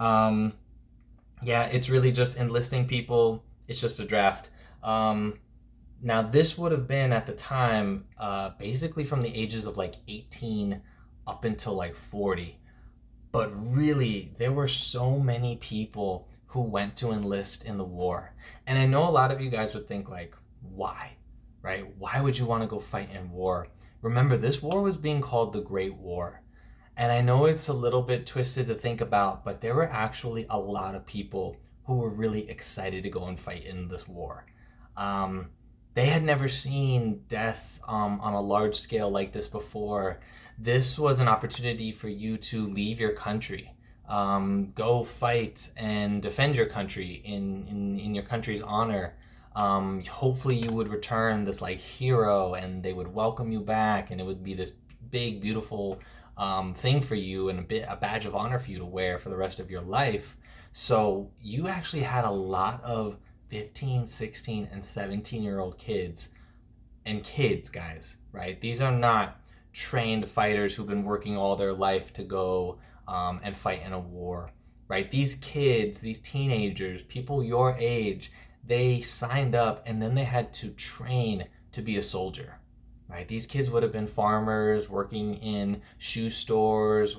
Um, yeah, it's really just enlisting people. It's just a draft. Um, Now, this would have been at the time basically from the ages of like 18 up until like 40. But really, there were so many people who went to enlist in the war. And I know a lot of you guys would think, like, why? Right? Why would you want to go fight in war? Remember, this war was being called the Great War. And I know it's a little bit twisted to think about, but there were actually a lot of people who were really excited to go and fight in this war. Um, they had never seen death on a large scale like this before. This was an opportunity for you to leave your country, go fight and defend your country in your country's honor. Hopefully, you would return this like hero, and they would welcome you back, and it would be this big, beautiful thing for you and a badge of honor for you to wear for the rest of your life. So you actually had a lot of 15, 16, and 17-year-old kids and kids, guys, right? These are not trained fighters who've been working all their life to go and fight in a war, right? These kids, these teenagers, people your age, they signed up and then they had to train to be a soldier, right? These kids would have been farmers working in shoe stores.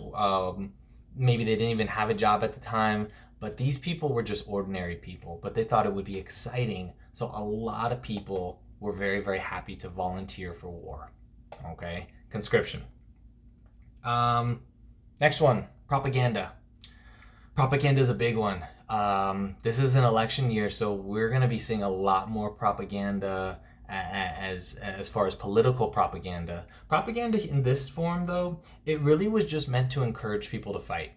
Maybe they didn't even have a job at the time, but these people were just ordinary people, but they thought it would be exciting. So a lot of people were very, very happy to volunteer for war. Okay, conscription. Um, Next one, propaganda. Propaganda is a big one. This is an election year, so we're going to be seeing a lot more propaganda as far as political propaganda. Propaganda in this form, though, it really was just meant to encourage people to fight.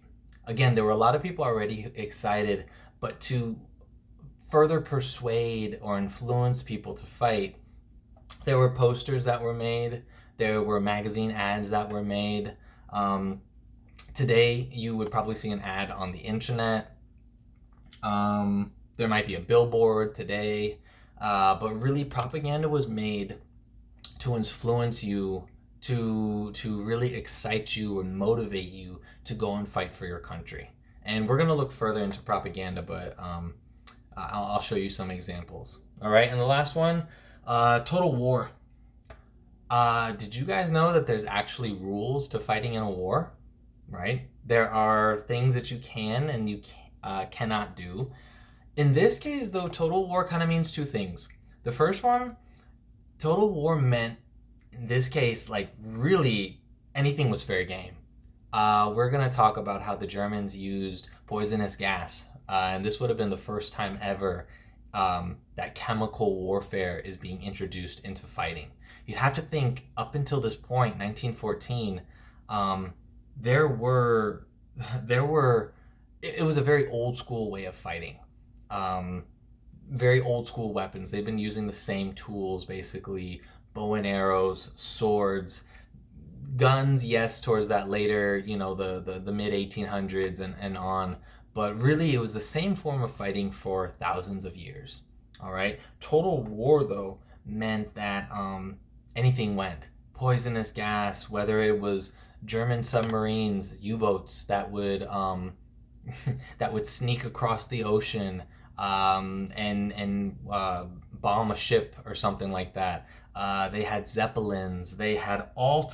Again, there were a lot of people already excited, but to further persuade or influence people to fight, there were posters that were made, there were magazine ads that were made. Um, Today, you would probably see an ad on the internet. There might be a billboard today, but really, propaganda was made to influence you, to really excite you and motivate you to go and fight for your country. And we're gonna look further into propaganda, but I'll show you some examples. All right, and the last one, total war. Did you guys know that there's actually rules to fighting in a war? Right? There are things that you can and you cannot do. In this case, though, total war kind of means two things. The first one, total war meant, in this case, like really anything was fair game. We're going to talk about how the Germans used poisonous gas. And this would have been the first time ever that chemical warfare is being introduced into fighting. You'd have to think up until this point, 1914, there were there were it was a very old school way of fighting. Um, Very old school weapons. They've been using the same tools, basically bow and arrows, swords, guns. Yes, towards that later, the mid 1800s and on. But really, it was the same form of fighting for thousands of years. All right. Total war, though, meant that anything went. Poisonous gas, whether it was German submarines, U-boats that would that would sneak across the ocean and bomb a ship or something like that. They had zeppelins. Um, they had all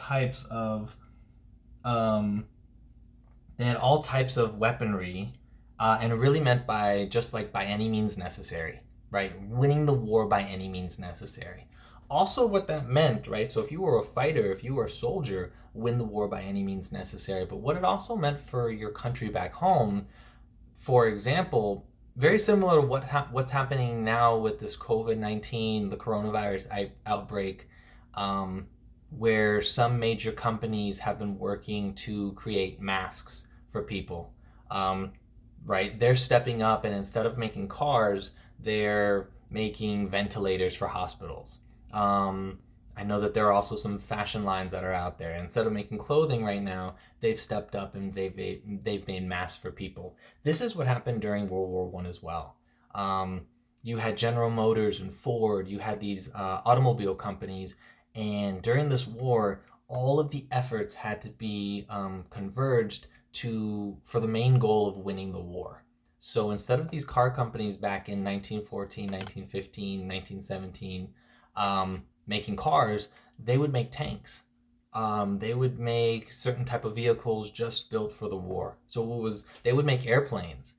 types of weaponry, and it really meant by just like by any means necessary, right? Winning the war by any means necessary. Also, what that meant, right? So, if you were a fighter, if you were a soldier, win the war by any means necessary. But what it also meant for your country back home, for example, very similar to what's happening now with this COVID-19, the coronavirus outbreak, where some major companies have been working to create masks for people. Um, right? They're stepping up, and instead of making cars, they're making ventilators for hospitals. Um, I know that there are also some fashion lines that are out there. Instead of making clothing right now, they've stepped up and they've made masks for people. This is what happened during World War One as well. Um, you had General Motors and Ford. You had these automobile companies, and during this war, all of the efforts had to be converged for the main goal of winning the war. So instead of these car companies back in 1914, 1915, 1917 making cars, they would make tanks. They would make certain type of vehicles just built for the war. So they would make airplanes.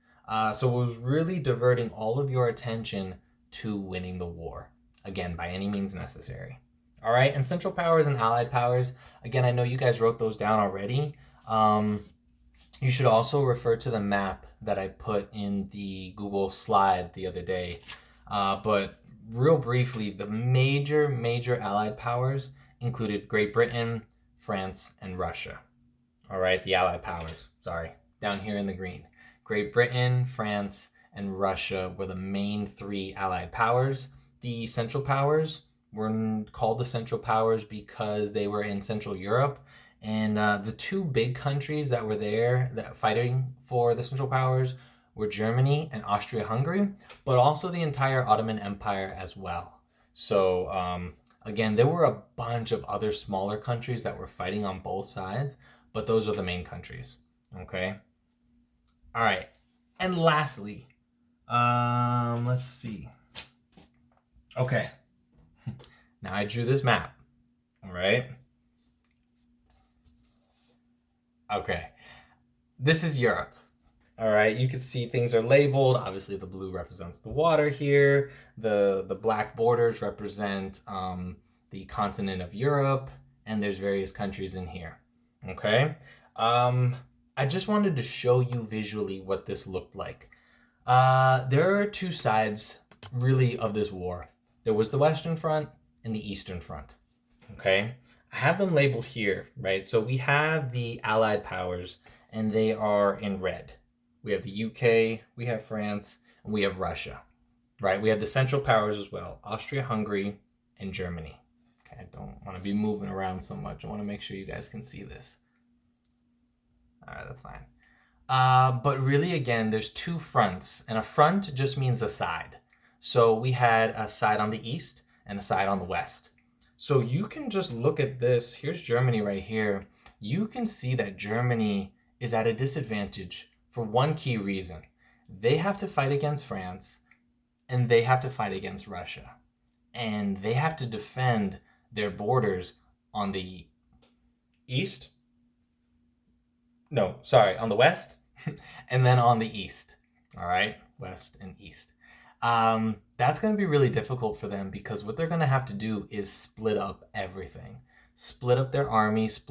So it was really diverting all of your attention to winning the war. Again, by any means necessary. All right, and Central Powers and Allied Powers. Again, I know you guys wrote those down already. You should also refer to the map that I put in the Google slide the other day. But real briefly, the major Allied powers included Great Britain, France, and Russia. All right, the Allied powers, sorry, down here in the green. Great Britain, France, and Russia were the main three Allied powers. The Central Powers were called the Central Powers because they were in Central Europe. And the two big countries that were there that fighting for the Central Powers were Germany and Austria-Hungary, but also the entire Ottoman Empire as well. So again, there were a bunch of other smaller countries that were fighting on both sides, but those are the main countries. Okay. All right. And lastly, let's see. Okay. Now I drew this map. All right. Okay. This is Europe. All right, you can see things are labeled. Obviously, the blue represents the water here. The black borders represent the continent of Europe, and there's various countries in here. Okay, I just wanted to show you visually what this looked like. There are two sides, really, of this war. There was the Western Front and the Eastern Front. Okay, I have them labeled here, right? So we have the Allied powers, and they are in red. We have the UK, we have France, and we have Russia, right? We have the Central Powers as well, Austria-Hungary and Germany. Okay, I don't want to be moving around so much. I want to make sure you guys can see this. All right, that's fine. But really, again, there's two fronts, and a front just means a side. So we had a side on the east and a side on the west. So you can just look at this. Here's Germany right here. You can see that Germany is at a disadvantage for one key reason. They have to fight against France, and they have to fight against Russia. And they have to defend their borders on the east. No, sorry, on the west, and then on the east. All right, west and east. That's going to be really difficult for them because what they're going to have to do is split up everything. Split up their army, split